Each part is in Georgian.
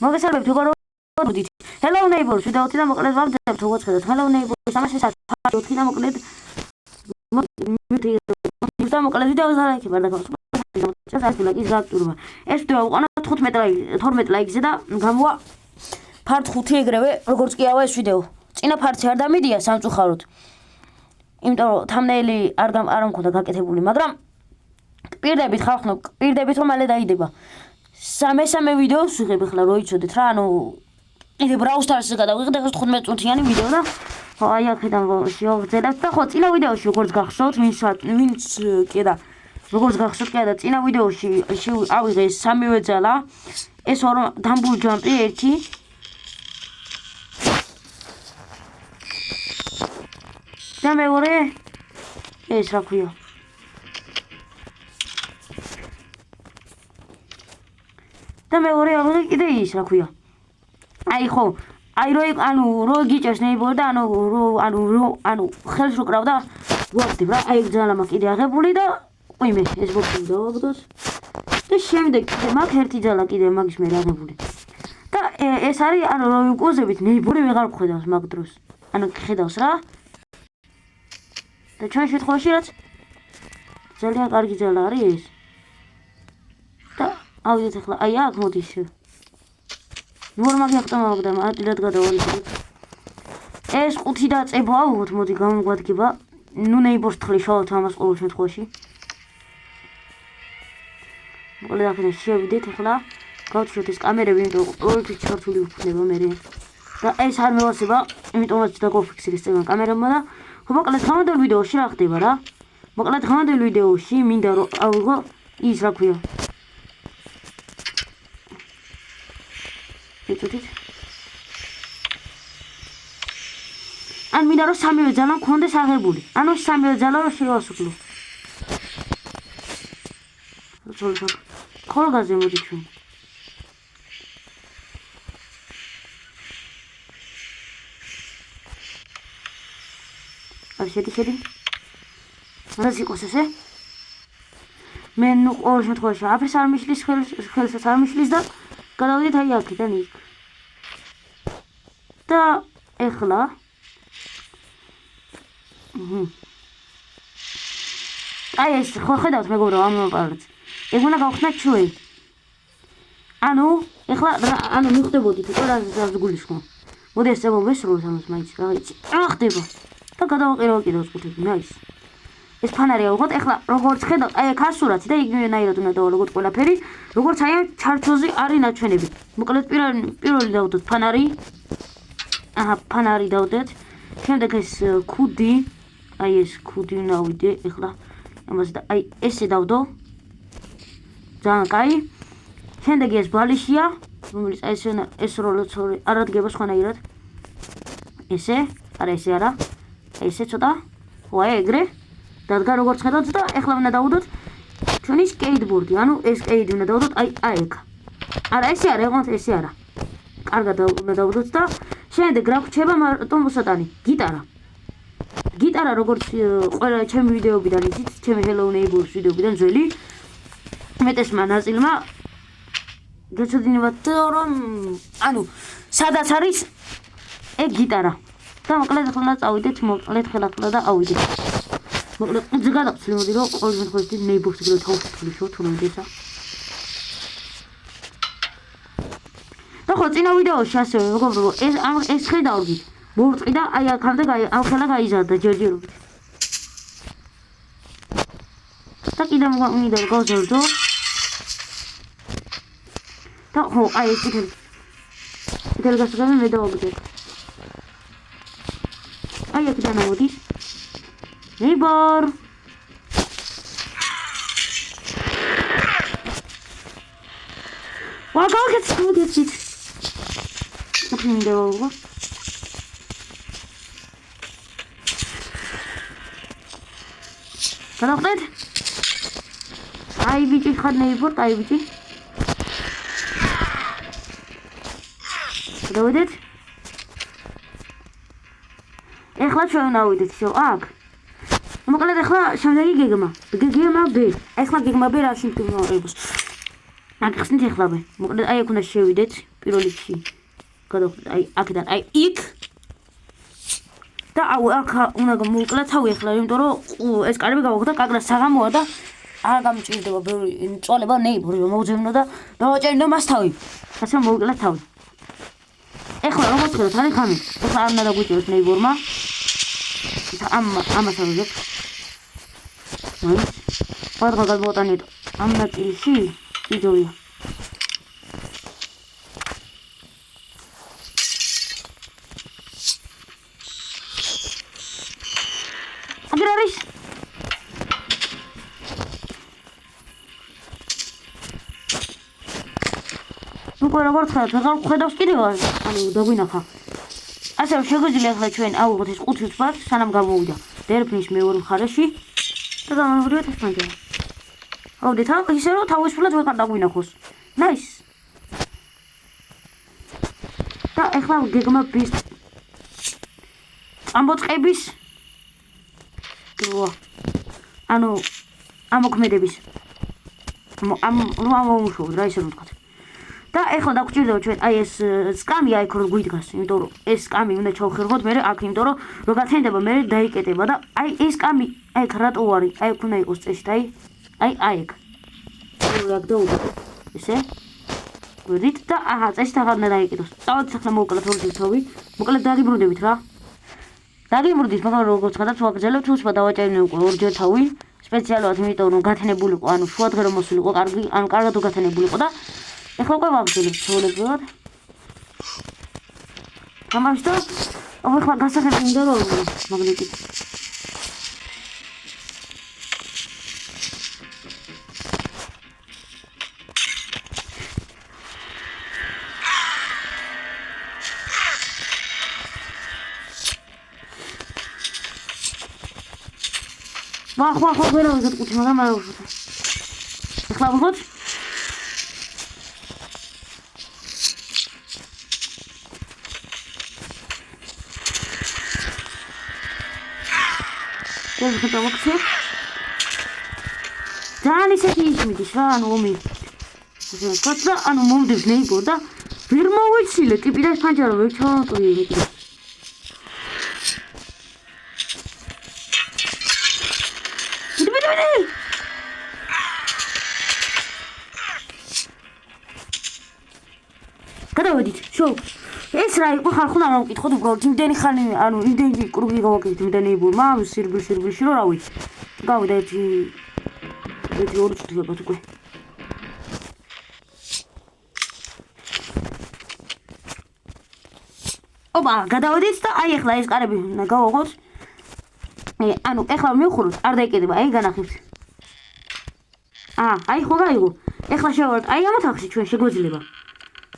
მოგესალმებით როგორ Hello neighbors, ვიდეოთი და მოკლედ ვამბობთ როგორც ხედავთ. Hello neighbors, ამაში საერთოდ და მოკლედ და მოკლედ ვიდეოს ლაიქი ბარდაკავს. ჩასაძლოა ლაიქის გააქტურება. ეს ვიდეო უყანა 12 ლაიქზე და გამოვა part 5 ეგრევე, როგორც კი ავა ეს ვიდეო. წინა ფარტი არ დამიდია სამწუხაროდ. იმიტომ რომ thumbnail-ი არ მქონდა გაკეთებული, მაგრამ პირდებით ხალხო, პირდებით რომ მალე დაიდება. მესამე ვიდეოს ვიღებ ახლა რო იცოდეთ რა, ანუ Ide Brawl Stars-ზე გადავიღე 15 წუთიანი ვიდეო და აი აქედან შევძლებთ და ხო წინა ვიდეოში როგორც გახსოვთ ვინც კიდე როგორც გახსოვთ კიდე წინა ვიდეოში ავიღე სამივე ძალა ეს ორი დამბულ ჯამპი ერთი და მეორე ეს რა ქვია და მეორე ავიღე კიდე ის რა ქვია აი ხო აი რო გიჭერს ნეიბორი და ანუ ხელს რო კრავდა ვახდებ რა აი ძალა მაქვს კიდე აღებული და ყიმე ეს ბოქსი დავაგდოს და შემდეგ კიდე მაქვს ერთი ძალა კიდე მაგის მე აღებული და ეს არის ანუ რო უკუზებით ნეიბორი ვეღარ გხედავს მაგ დროს ანუ ხედავს რა და ჩვენ შემთხვევაში რაც ძალიან კარგი ძალა არის ეს და ავიდეთ ახლა აი აქ მოდის Normal yaxtamalıqda adilət qadağanı. ეს 5 დაწება აუღოთ, მოდი გამოგვადგება. ნუ ნეიბორს თხრი შავთ ამას ყოველ შემთხვევაში. მოკლედ აქედან შევიდეთ ახლა. გავჩვენოთ ეს კამერები, იმიტომ რომ პროექტი ჩართული იქნება მე. და ეს არ მევასება, იმიტომაც დაგოფიქსირეს წეგან კამერებმა და მოკლედ გამოდელ ვიდეოში რა ხდება რა. მოკლედ გამოდელ ვიდეოში მინდა რომ ავიღო ის რა ქვია. ან მინდა რომ სამივე ძალა მქონდეს აღებული. ანუ სამივე ძალა რომ შევასრულო. ხოლგაზე მოდი ჩვენ. არ შედი. რა ზიყოს ესე? მე ნუ ყოველ შემთხვევაში აფერს არ მიშლის ხელსაც არ მიშლის და გადავიდეთ აი აქედან იქ. და ეხლა აი ეს ხო ხედავთ მეგობრო ამ მოპარდს. ეგ უნდა გავხსნათ ჩვენ. ანუ ეხლა ანუ მივხვდებოდით ყველას გულისხმო. მოდი ეს მოვესრულოთ ამას მაინც რა იცი. რა ხდება? და გადავაყირავ კიდევ წუთები. ნაის. ეს ფანარი ავიღოთ. ეხლა როგორც ხედავთ, აი აქ ასურათი და იგივენაირად უნდა დავა როგორც ყველაფერი, როგორც აი ამ ჩარჩოზე არის ნაჩვენები. მოკლედ პირველი დავდოთ ფანარი. აჰა, ფანარი დავდეთ. შემდეგ ეს ქუდი, აი ეს ქუდი ნავიდე, ეხლა ამას და აი ესე დავდო. ძალიან კაი. შემდეგ ეს ბალიშია, რომელიც აი ეს როლოცორი არ ადგება სხვანაირად. ესე, არა ესე არა. აი ესე ცოტა. ხო, აი ეგრე. დადგა როგორც ხედავთ და ეხლა უნდა დავუდოთ ჩვენი სკეიტბორდი, ანუ ეს სკეიტი უნდა დავუდოთ აი აქ. არა, ესე არა, ეგონთ ესე არა. კარგად უნდა დავუდოთ და შემდეგ რა გვჩება მარტო მოსატანი, გიტარა. გიტარა როგორც ყველა ჩემი ვიდეოებიდან იცით, ჩემი Hello Neighbors ვიდეოებიდან ძველი მეტესმა ნაწილმა გეცოდინებათ რომ ანუ სადაც არის ეგ გიტარა. და მოკლედ ახლა წავიდეთ, მოკლედ ხელახლა და ავიდეთ. მოკლედ ზეგადავწლი მოდი რომ ყოველ შემთხვევაში ნეიბორს ეგრე თავისუფლად შევთხოვდესა. და ხო წინა ვიდეოში ასევე მეგობრებო ეს ხედავდით. მოვწყი და აი აქამდე ამ ხელა გაიზარდა ჯერჯერობით. და კიდევ მინდა რომ გავზარდო. და ხო აი ეს კიდევ გასაგები მე დავაგდებ. აი აქედან მოდის. Neighbor. Wagga gets good at it. Nothing there over. Can I get? I will just have neighbor. I will just. Do it. ეხლა ჩვენ ავიდეთ შო აქ. მოკლედ ეხლა შემდეგი გეგმა. გეგმა B. ეხლა გეგმა B რა შეიძლება მოიყოს. აგხსნით ეხლავე. მოკლედ აი აქ უნდა შევიდეთ პირველ რიგში. გადავხდეთ აი აქედან აი იქ. და აქ უნდა მოვკლათ თავი ეხლა, იმიტომ რომ ეს კარები გავხდა კაკრას საღამოა და არ გამჭირდება ბევრი წვალება ნეიბორი რომ მოვძებნო და დავაჭერინო მას თავი. ასე მოვკლათ თავი. ეხლა როგორც ხედავთ არის ხამი. ეხლა არ უნდა დაგვიჭიროს ნეიბორმა. ამას ავიღებ. მაინც პარღა გადმოვატანეთ ამ ნაწილში იდოვია. აგერ არის უკვე როგორც ხედავს კიდევ ანუ დაგვინახა. ასე რომ შეგვიძლია ახლა ჩვენ ავიღოთ ეს 5 ვთვას სანამ გამოვიდა დერფნის მეორე მხარეში და გამოვიდეთ ეს პანჯერა. ავდით ისე რომ თავისუფლად ვეღარ დაგვინახოს. ნაის. და ახლა გეგმების ამბოწყების ანუ ამოქმედების ამომუშავოთ რა ისე რომ ვთქვათ. და ეხლა დაგვჭირდება ჩვენ აი ეს სკამი აი ხო გვიდგას, იმიტომ რომ ეს სკამი უნდა ჩავხერხოთ მე აქ, იმიტომ რომ რო გათენდება მე დაიკეტება და აი ეს სკამი აი რატო არის? აი აქ უნდა იყოს წესით, აი აქ. აქ დაუდგა. ესე? გვერდით და აჰა, წესით აღარ უნდა დაიკეტოს. წავედით ახლა მოვკლათ ორი თავი. მოკლედ დაგიბრუნდებით რა. დაგიბრუნდით, მაგრამ როგორც ხადაც ვაგრძელებთ, უსმა დავაჭერინე უკვე ორჯერ თავი. სპეციალურად იმიტომ რომ გათენებულიყო, ანუ შუადღე რომ მოსულიყო, კარგი, ანუ კარგად გათენებულიყო და ეხლა უკვე ვაგრძელებთ ჩვეულებრივად. გამარჯვეთ და ახლა გასახები უნდა რომ მაგნეტით. ვახ ვერა ვიზეთკუთი, მაგრამ არ ვუშვით. ეხლა ვიღოთ ძალიან ისეთი ისმიდის რა, ანუ ომი. ასე ვთქვათ და ანუ მომდევს ნეიბორ და ვერ მოვიცილე ტიპი და ფანჯარა ვერ ჩავატვიე იმით. გადავედით, შოუ. ეს რა იყო ხალხო არ მოვკითხოთ უბრალოდ იმდენი ხანი, ანუ იმდენი კრუგი გავაკეთეთ იმდენი ნეიბორმა, სირბილში რომ რავი. გავიდა ერთი ორი წუთი ვიყავთ უკვე. ოპა, გადავედით და აი ახლა ეს კარები უნდა გავაღოთ. ანუ ახლა მივხუროთ, არ დაიკეტება, აი განახებთ. აი ხო გაიგო. ახლა შევარდ, აი ამ ოთახში ჩვენ შეგვეძლება.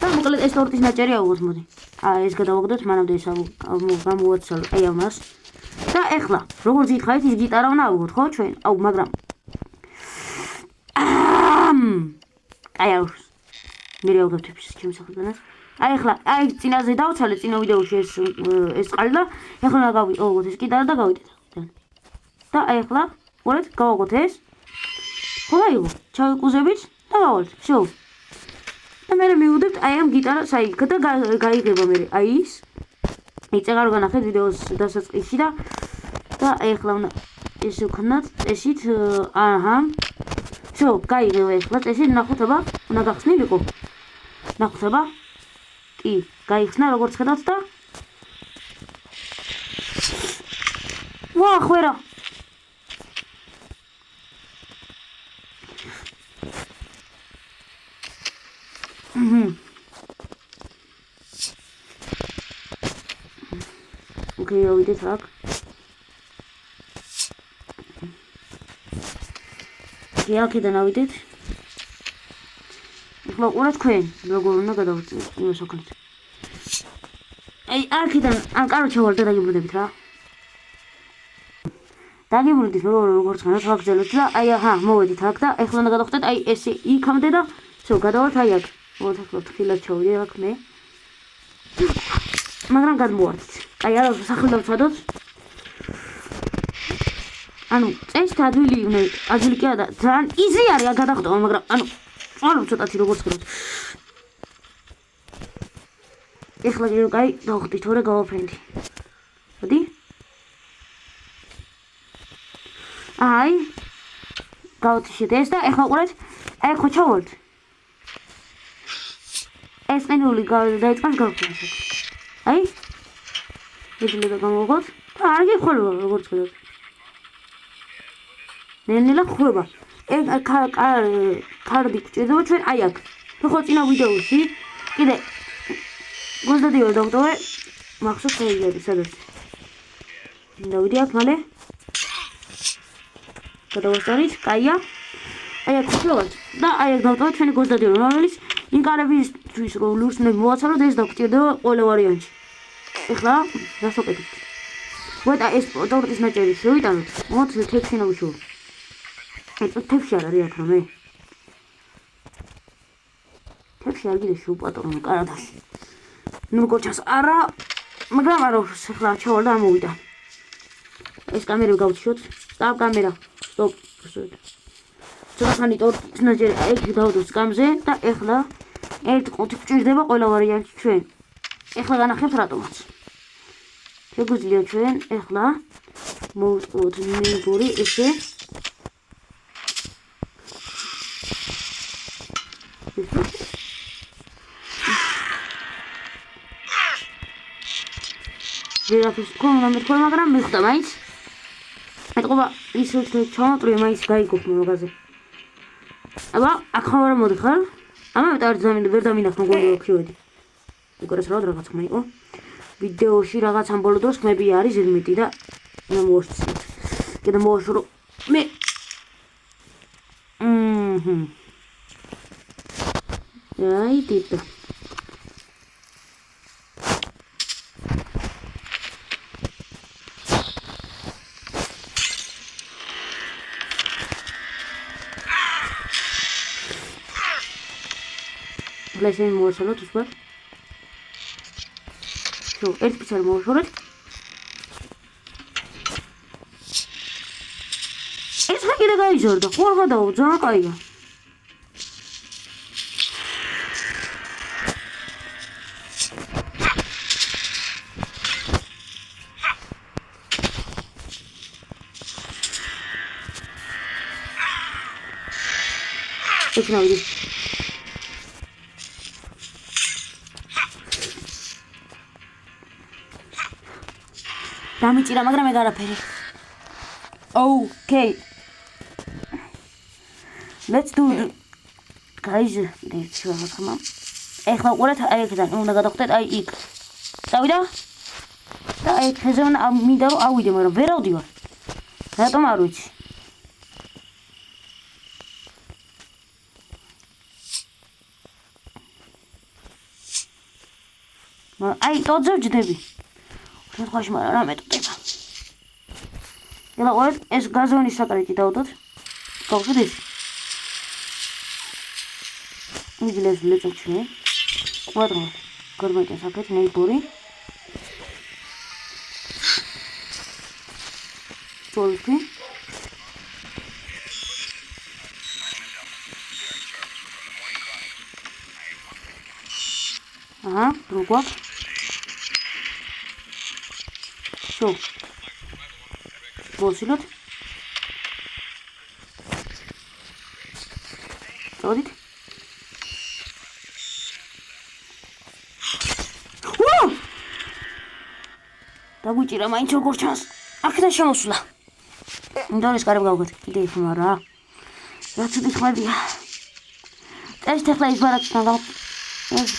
და მოკლედ ეს ტორტის ნაჭერი ავიღოთ, მოდი. ეს გადავაგდოთ, მანამდე ეს გამოვაცალოთ, აი ამას. და ახლა, როგორც ითხარით, ის გიტარა უნდა ავიღოთ, ხო, ჩვენ? აუ, მაგრამ აი აუს. მე ავიღებ ჩემს სახელთანაც. აი ახლა, აი წინაზე დავცალე წინა ვიდეოში ეს წყალი და ახლა უნდა გავიღოთ ეს გიტარა და გავიდეთ. და აი ახლა, ყურეთ, გავაგოთ ეს. ხო გაიგო, ჩავიკუზებით და გავალთ, შოუ. და მე მივუდებთ აი ამ გიტარას აი და გაიგება მე აი ის. აი წეგარო განახეთ ვიდეოს დასაწყისში და აი ახლა უნდა ესე ვქნათ წესით აჰა. შოუ, გაიგება ახლა წესით ნახოთ აბა, უნდა გახსნილიყო. ნახოთ აბა. კი, გაიხსნა როგორც ხედავთ და ვახ ვერა. Okay, ავიდეთ აქ. აქედან ავიდეთ. ახლა ყურეთ თქვენ, როგორ უნდა გადავწყვეტ იმას ვქნით. აი აქედან, კაროჩე ვარ და დაგიბრუნდებით რა. დაგიბრუნდით როგორც ხანად ვაგრძელოთ და აი აჰა, მოვედით აქ და ახლა უნდა გადავხდეთ აი ესე იქამდე და შო გადავართ აი აქ. მოთხოვთ ხილად ჩავიდე აქ მე. მაგრამ გადმოვარდით. აი არა სახლი დავცადოთ. ანუ წესით ადვილი კი არა ძალიან იზი არის გადახტომა, მაგრამ ანუ ანუ ცოტათი როგორც ხედავთ. ეხლა ჯერ კაი დავხტი თორე გავაფრენდი. მოდი. აი გავთიშეთ ეს და ეხლა ყურეთ, აი ხო ჩავარდ. ეს ყინული დაიწყებს გავხდეს. აი ეძლება გამოვღოთ და არ გიხვალება როგორც ხედავთ. ნელ-ნელა ხდება. ეს კარდი გჭირდება ჩვენ აი აქ. ხო წინა ვიდეოში კიდე გულდადიო დოქტორე მახსოვს შეიძლება სადაც. დავიდი აქ მალე. გადავასწრით, კაია. აი აქ ხდება და აი აქ დავტოვე ჩვენი გულდადიო რომელიც ინკარებისთვის რომ ლურსნები მოვაცალოთ ეს დაგჭირდება ყველა ვარიანტში. ეხლა რას ვაკეთებთ? ვეტა ეს დოქტორის ნაჭერი შევიტანოთ. მოც თებში ნავიშოვო. ეს თებში არ არის აქ რამე. თებში არ გიდე შევპატონო კარადაში. ნუ გორჩას არა, მაგრამ არა ეხლა ჩავალ და ამოვიდა. ეს კამერები გავთიშოთ. სტოპ კამერა. სტოპ. ცოტახანი დოქტორის ნაჭერი ეგ დავდოთ სკამზე და ეხლა ერთ ყუთი გჭირდება ყველა ვარიანტი ჩვენ. ეხლა განახებთ რატომაც. შეგვიძლია ჩვენ ეხლა მოვწყოთ ნებური ესე. ვერაფერს თქვენ მეთქვა, მაგრამ მიხდა მაინც. მეტყობა ის რომ ჩამოტრიე მაინც გაიგოთ მაგაზე. აბა აქ ხარ მოდიხარ? ამავე არ ვერ დამინახო გონი ოქიოდი. უგორეს რა რაღაც ხმა იყო. ვიდეოში რაღაც ამ ბოლო დროს ხმები არის ზედმეტი და მოვაშორეთ. კიდე მოვაშორო მე. აი დიტა. ლესენ მოვაშოროთ უბრალოდ. ერთ პიცარი მოვაშორეთ. ეს რა კიდე გაიზარდა? ხო არ გადაო, ძალიან კაია. ეს ნავიდი. დამიჭირა, მაგრამ ეგ არაფერი. Okay. Let's do it. Guys, let's see what's going on. ეხლა უყურეთ, აი აქედან უნდა გადავხდეთ, აი იქ. წავიდა? და აი ხეზეან მინდა რომ ავიდე, მაგრამ ვერ ავდივარ. რატომ არ ვიცი? აი ტოძებ ჯდები. შემთხვევაში მაგრამ რა მეტყდება. ეხლა უყურეთ, ეს გაზონის საკრეთი დავდოთ. გავხსნით ეს. მიგილეს ლეწოჩი. კვადრო. გორმეტე საკეთ ნეიბური. Толки. Ага, другой. Все. Вот сюда. Смотрите. დაგვიჭირა მაინც როგორ ჩანს. აქედან შემოსვლა. ინდონის კარებ გავგოთ. კიდე იხმა რა. რაც ის ხმებია. ეს ახლა ის ბარათთან გავ. ეს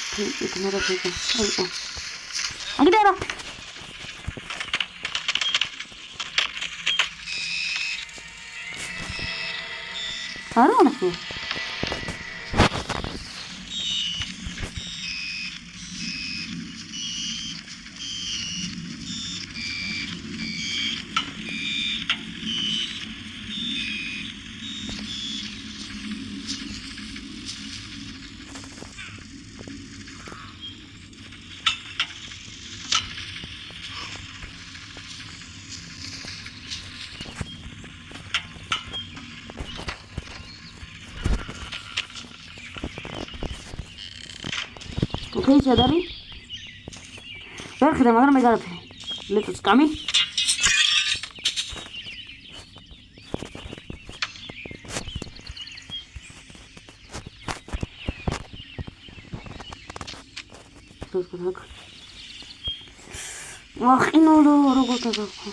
იქნება რა თქმა უნდა. აგდე რა. არა ნახო. ოკეი, სად არის? ვერ ხედავ, მაგრამ მე გადავთვლი. ლეტოს კამი. так. ახინულო როგორ დაგახო.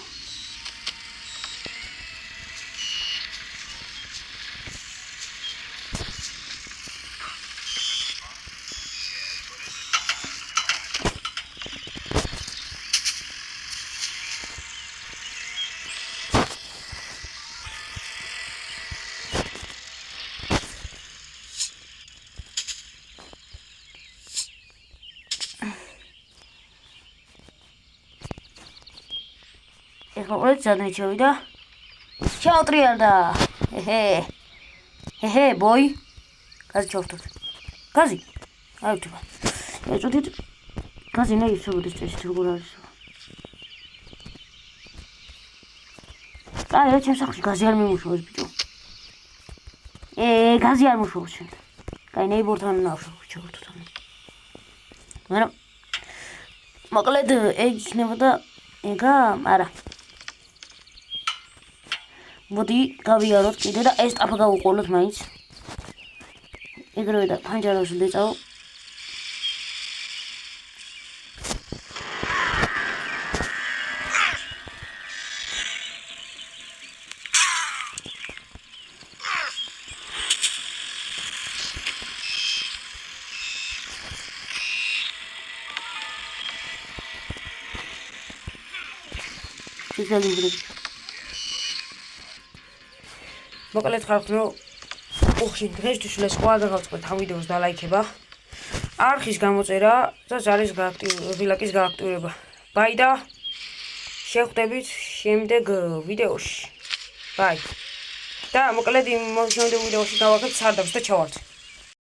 ეხლა ყველეთ სადმე ჩავიდა. ჩავტრიალდა. ჰე, ბოი. გაზი ჩავთოთ. გაზი. აი ვთქვა. ეწოდით. გაზი ნაი შევიდეს წესით როგორ არის. აი, რა ჩემს სახლში გაზი არ მიმუშავებს ბიჭო. გაზი არ მუშაობს შენ. აი, ნეიბორთან ნავშავ ჩავთოთ. მაგრამ მოკლედ ეგ იქნება და ეგა, არა. მოდი გავიაროთ კიდე და ეს ტაფა გავუყოლოთ მაინც. ეგრევე და ფანჯარას ვდეწავ. მოკლედ ხალხო, უხში დღეისთვის სხვა გადავწყვეტ ამ ვიდეოს დალაიქება, არხის გამოწერა და ზარის ვილაკის გააქტიურება. ბაი და შევხვდებით შემდეგ ვიდეოში. ბაი. და მოკლედ იმ შემდეგ ვიდეოში გავაკეთებ სარდაფს და ჩავართ.